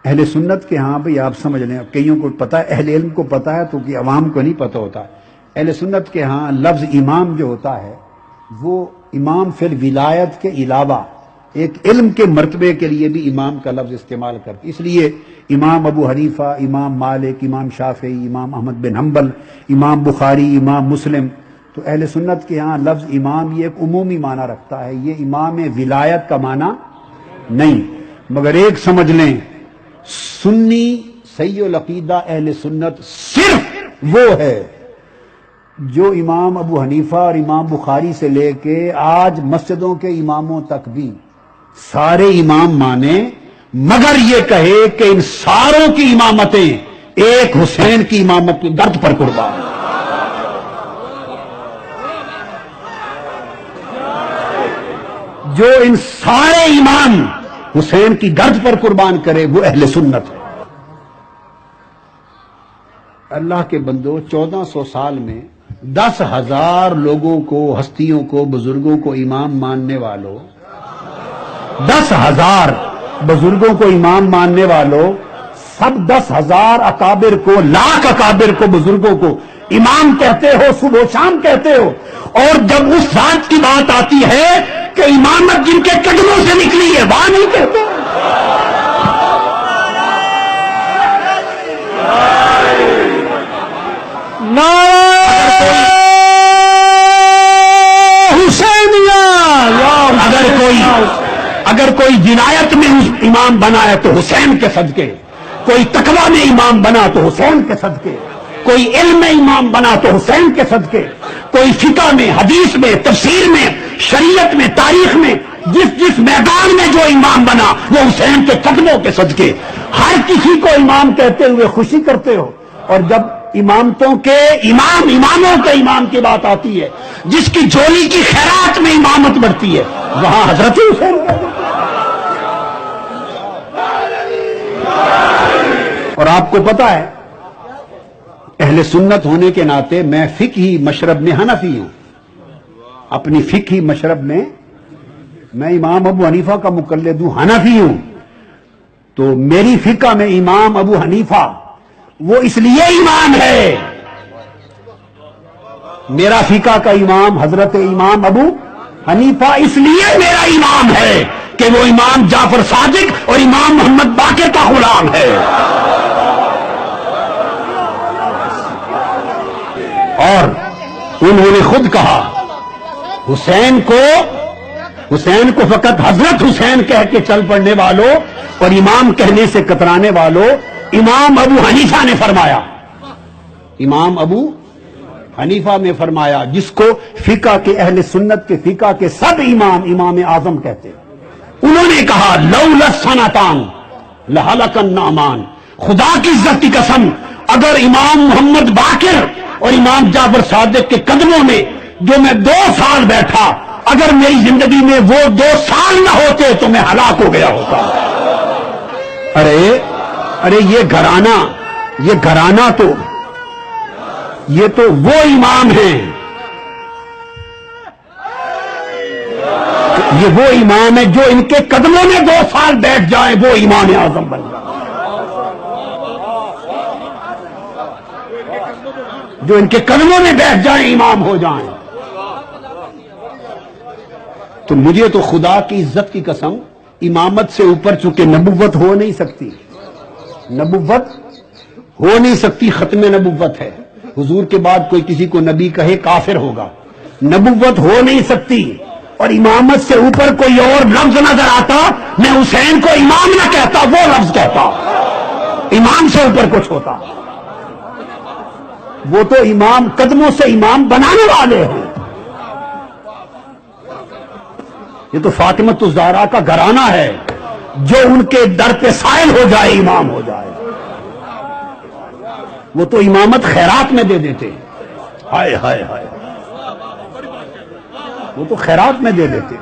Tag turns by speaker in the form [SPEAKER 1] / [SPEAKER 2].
[SPEAKER 1] اہل سنت کے ہاں بھئی آپ سمجھ لیں، کئیوں کو پتا ہے، اہل علم کو پتا ہے تو کہ عوام کو نہیں پتا ہوتا. اہل سنت کے ہاں لفظ امام جو ہوتا ہے وہ امام فی الولایت کے علاوہ ایک علم کے مرتبے کے لیے بھی امام کا لفظ استعمال کرتے. اس لیے امام ابو حنیفہ، امام مالک، امام شافعی، امام احمد بن حنبل، امام بخاری، امام مسلم، تو اہل سنت کے ہاں لفظ امام یہ ایک عمومی معنی رکھتا ہے، یہ امام ولایت کا معنی نہیں. مگر ایک سمجھ لیں، سنی صحیح العقیدہ اہل سنت صرف وہ ہے جو امام ابو حنیفہ اور امام بخاری سے لے کے آج مسجدوں کے اماموں تک بھی سارے امام مانے، مگر یہ کہے کہ ان ساروں کی امامتیں ایک حسین کی امامت کی درد پر قربان. جو ان سارے امام حسین کی گرد پر قربان کرے وہ اہل سنت ہے. اللہ کے بندو، 1400 سال میں 10,000 لوگوں کو، ہستیوں کو، بزرگوں کو امام ماننے والوں، 10,000 بزرگوں کو امام ماننے والوں، سب 10,000 اکابر کو، لاکھ اکابر کو، بزرگوں کو امام کہتے ہو، صبح و شام کہتے ہو، اور جب اس ذات کی بات آتی ہے کہ امامت جن کے قدموں سے نکلی ہے وہاں نہیں کہتے. اگر کوئی جنایت میں امام بنا ہے تو حسین کے صدقے، کوئی تقویٰ میں امام بنا تو حسین کے صدقے، کوئی علم میں امام بنا تو حسین کے صدقے، کوئی فقہ میں، حدیث میں، تفسیر میں، شریعت میں، تاریخ میں، جس میدان میں جو امام بنا وہ حسین کے قدموں کے صدقے. ہر کسی کو امام کہتے ہوئے خوشی کرتے ہو، اور جب اماموں کے امام کی بات آتی ہے، جس کی جھولی کی خیرات میں امامت بڑھتی ہے، وہاں حضرت حسین کہتے ہیں. اور آپ کو پتا ہے اہل سنت ہونے کے ناطے میں فقہی مشرب میں حنفی ہوں. اپنی فقہی مشرب میں میں امام ابو حنیفہ کا مقلد ہوں، حنفی ہوں. تو میری فقہ میں امام ابو حنیفہ وہ اس لیے امام ہے، میرا فقہ کا امام حضرت امام ابو حنیفہ اس لیے میرا امام ہے کہ وہ امام جعفر صادق اور امام محمد باقر کا غلام ہے. اور انہوں نے خود کہا حسین کو فقط حضرت حسین کہہ کے چل پڑنے والوں اور امام کہنے سے کترانے والوں امام ابو حنیفہ نے فرمایا، امام ابو حنیفہ نے فرمایا، جس کو فقہ کے اہل سنت کے فقہ کے سب امام اعظم کہتے ہیں. انہوں نے کہا لولا السنتان لہلک النعمان، خدا کی عزت کی قسم اگر امام محمد باقر اور امام جعفر صادق کے قدموں میں جو میں 2 سال بیٹھا، اگر میری زندگی میں وہ 2 سال نہ ہوتے تو میں ہلاک ہو گیا ہوتا. ارے یہ گھرانہ تو یہ تو وہ امام ہیں، یہ وہ امام ہے جو ان کے قدموں میں 2 سال بیٹھ جائیں وہ امام اعظم بن جائے، جو ان کے قدموں میں بیٹھ جائیں امام ہو جائیں. تو مجھے تو خدا کی عزت کی قسم امامت سے اوپر چونکہ نبوت ہو نہیں سکتی، ختم نبوت ہے. حضور کے بعد کوئی کسی کو نبی کہے کافر ہوگا. نبوت ہو نہیں سکتی، اور امامت سے اوپر کوئی اور لفظ نظر آتا میں حسین کو امام نہ کہتا، وہ لفظ کہتا. امام سے اوپر کچھ ہوتا، وہ تو امام قدموں سے امام بنانے والے ہیں. یہ تو فاطمۃ الزہرا کا گھرانہ ہے، جو ان کے در پہ سائل ہو جائے امام ہو جائے. وہ تو امامت خیرات میں دے دیتے، ہائے ہائے ہائے، وہ تو خیرات میں دے دیتے.